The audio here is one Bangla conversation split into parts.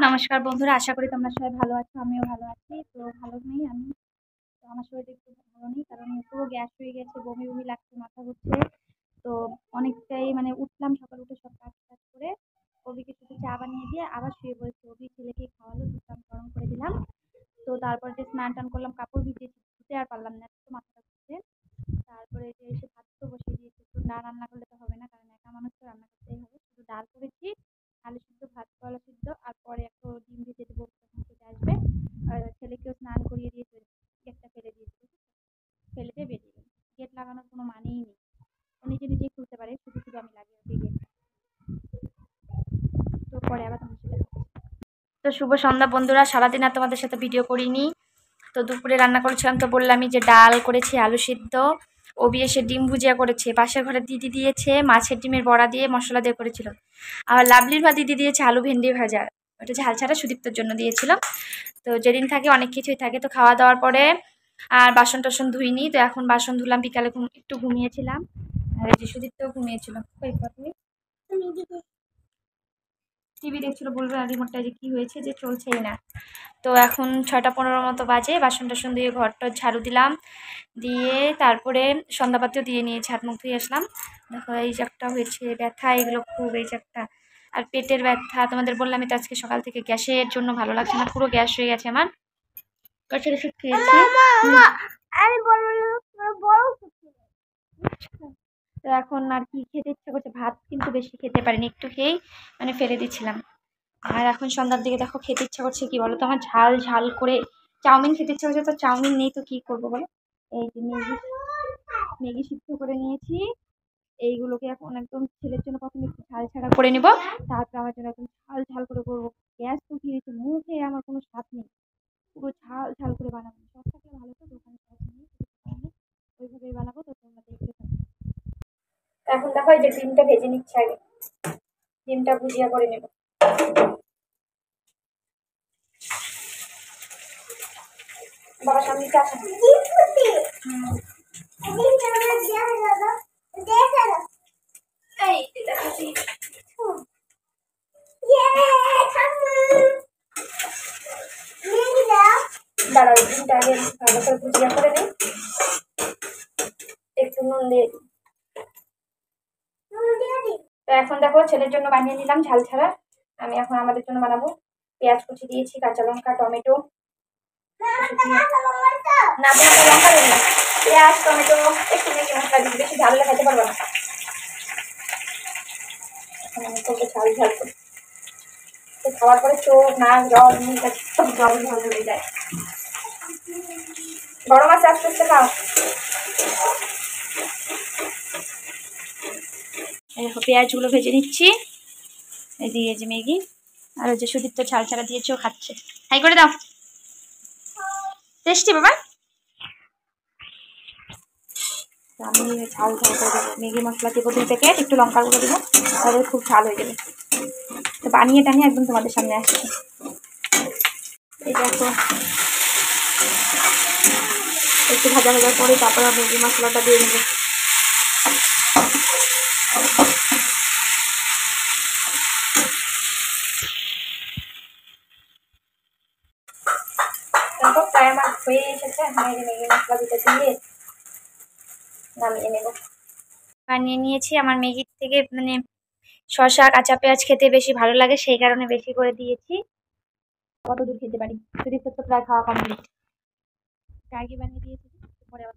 নমস্কার বন্ধুরা, আশা করি তোমরা সবাই ভালো আছো। আমিও ভালো আছি। তো ভালো নেই আমি, তো আমার শরীরটা একটু ভালো নেই, কারণ পুরো গ্যাস হয়ে গেছে, বমি বমি লাগছে, মাথা ঘুরছে। তো অনেকটাই উঠলাম সকালে, উঠে সব কাজ টাজ করে অভিকে শুধু চা বানিয়ে দিয়ে আবার শুয়ে পড়েছি। অভি ছেলেকে খাওয়ালো, দুধটা গরম করে দিলাম। তো তারপর যে স্নান টান করলাম, কাপড় ভিজিয়েছি, ধুতে আর পারলাম না, একটু মাথাটা ঘুরছে। তারপরে যে এসে ভাত তো বসিয়ে দিয়েছি, একটু না রান্না করলে তো হবে না, কারণ একা মানুষ তো রান্না করতেই হবে। শুধু ডাল করেছি, আলু সিদ্ধ, ভাত কলা সিদ্ধ, আর পরে একটা ডিম ভেজে দেবো, যখন খেতে আসবে। আর ছেলেকেও স্নান করিয়ে দিয়েছে, গেটটা ফেলে দিয়েছে, ফেলে দিয়ে বেরিয়ে গেল। গেট লাগানোর কোনো মানেই নেই, ও নিজে নিজেই খুলতে পারে, শুধু শুধু আমি লাগিয়ে দিই গেট। তো পরে আবার তোমার সাথে। তো শুভ সন্ধ্যা বন্ধুরা, সারাদিন আর তোমাদের সাথে ভিডিও করিনি। তো দুপুরে রান্না করেছিলাম, তো বললামই যে ডাল করেছি, আলু সিদ্ধ, অভি এসে ডিম ভুজিয়া করেছে, পাশের ঘরে দিদি দিয়েছে মাছের ডিমের বড়া দিয়ে মশলা দিয়ে করেছিল। আর লাভলির বা দিদি দিয়েছে আলু ভেন্ডি ভাজা, ওটা ঝাল ছাড়া সুদীপ্তর জন্য দিয়েছিল। তো যেদিন থাকে অনেক কিছুই থাকে। তো খাওয়া দাওয়ার পরে আর বাসন টাসন ধুইনি, তো এখন বাসন ধুলাম। বিকালে একটু ঘুমিয়েছিলাম, আর এই যে সুদীপ্তও ঘুমিয়েছিল। টিভি দেখছিল, বলবে আর রিমোটটা যে কি হয়েছে, যে চলছেই না। তো এখন 6টা 15 মতো বাজে, বাসন টাসন দিয়ে ঘরটা ঝাড়ু দিলাম, দিয়ে তারপরে সন্ধ্যাপাতিও দিয়ে নিয়েছি, হাত মুখ ধুয়ে আসলাম। দেখো এই যে একটা হয়েছে ব্যথা, এগুলো খুব, এই যে একটা। আর পেটের ব্যথা, তোমাদের বললাম তো আজকে সকাল থেকে গ্যাসের জন্য ভালো লাগছে না, পুরো গ্যাস হয়ে গেছে আমার। গ্যাসের ওষুধ খেয়েছি। তো এখন আর কি খেতে ইচ্ছে করছে, ভাত কিন্তু বেশি খেতে পারিনি, একটু খেয়েই ফেলে দিচ্ছিলাম। আর এখন সন্ধ্যার দিকে দেখো খেতে ইচ্ছা করছে কি বলো তো, আমার ঝাল ঝাল করে চাউমিন খেতে ইচ্ছা করছে। তো চাউমিন নেই তো কি করবো বলো। এই যে ম্যাগি, ম্যাগি সিদ্ধ করে নিয়েছি। এইগুলোকে এখন একদম ছেলের জন্য প্রথমে একটু ঝাল ছাড়া করে নিব, তারপর আমার জন্য একদম ঝাল ঝাল করে করবো। গ্যাস তো কি হয়েছে, মুখে আমার কোনো স্বাদ নেই, পুরো ঝাল ঝাল করে বানাবো। সব থাকলে ভালো, তো দোকানে সব নেই, ওইভাবেই বানাবো। তো তোমরা দেখতে থাকো। এখন দেখো এই যে ডিমটা ভেজে নিচ্ছে, আগে ডিমটা ভুজিয়া করে নেব। বাবা সামনে আসে। দাঁড়াও, ডিমটা আগে ভালো করে ভুজিয়া করে নিই, একটু নুন দিয়ে দিই। তো এখন দেখো ছেলের জন্য বানিয়ে নিলাম ঝাল ছাড়া, আমি এখন আমাদের জন্য বানাবো। পেঁয়াজ কুচি দিয়েছি, কাঁচা লঙ্কা, টমেটো, না তোমাকে লঙ্কা দেবো না, পেঁয়াজ টমেটো একটু বেশি মশলা দিই, বেশি ঝাল হলে খেতে পারবো না। এখন আমি করবো ঝাল ঝাল করে, তো খাওয়ার পরে চোখ নাক জল মুখ সব জল জল হয়ে যায়। গরম আছে, আস্তে আস্তে খাও। দেখো পেঁয়াজগুলো ভেজে নিচ্ছি, এই দিয়ে যে ম্যাগি, আর ওই যে সুদীপ্ত ঝাল ছাড়া দিয়েছে, ও খাচ্ছে। হাই করে দাও, টেস্টি বাবা। আমি ঝাল ঝাল করে দেবো, ম্যাগি মশলা দেবো 2 প্যাকেট, একটু লঙ্কার গুঁড়ো দেবো, তাহলে খুব ঝাল হয়ে যাবে। তো বানিয়ে টানিয়ে একদম তোমাদের সামনে আসছে। এই দেখো একটু ভাজা ভাজার পরে তারপরে ম্যাগি মশলাটা দিয়ে নেবো। দেখো প্রায় আমার হয়ে এসেছে, এখন এই যে ম্যাগি মশলা দিতে দিয়ে নামিয়ে নেব। বানিয়ে নিয়েছি। আমার ম্যাগির থেকে শসা কাঁচা পেঁয়াজ খেতে বেশি ভালো লাগে, সেই কারণে বেশি করে দিয়েছি। কতদূর খেতে পারি, সুদীপ্ত তো প্রায় খাওয়া কমপ্লিট, ম্যাগি বানিয়ে দিয়েছি। পরে আবার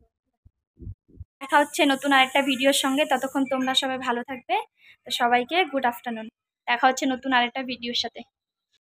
দেখা হচ্ছে নতুন আরেকটা ভিডিওর সঙ্গে, ততক্ষণ তোমরা সবাই ভালো থাকবে। তো সবাইকে গুড আফটারনুন, দেখা হচ্ছে নতুন আরেকটা ভিডিওর সাথে।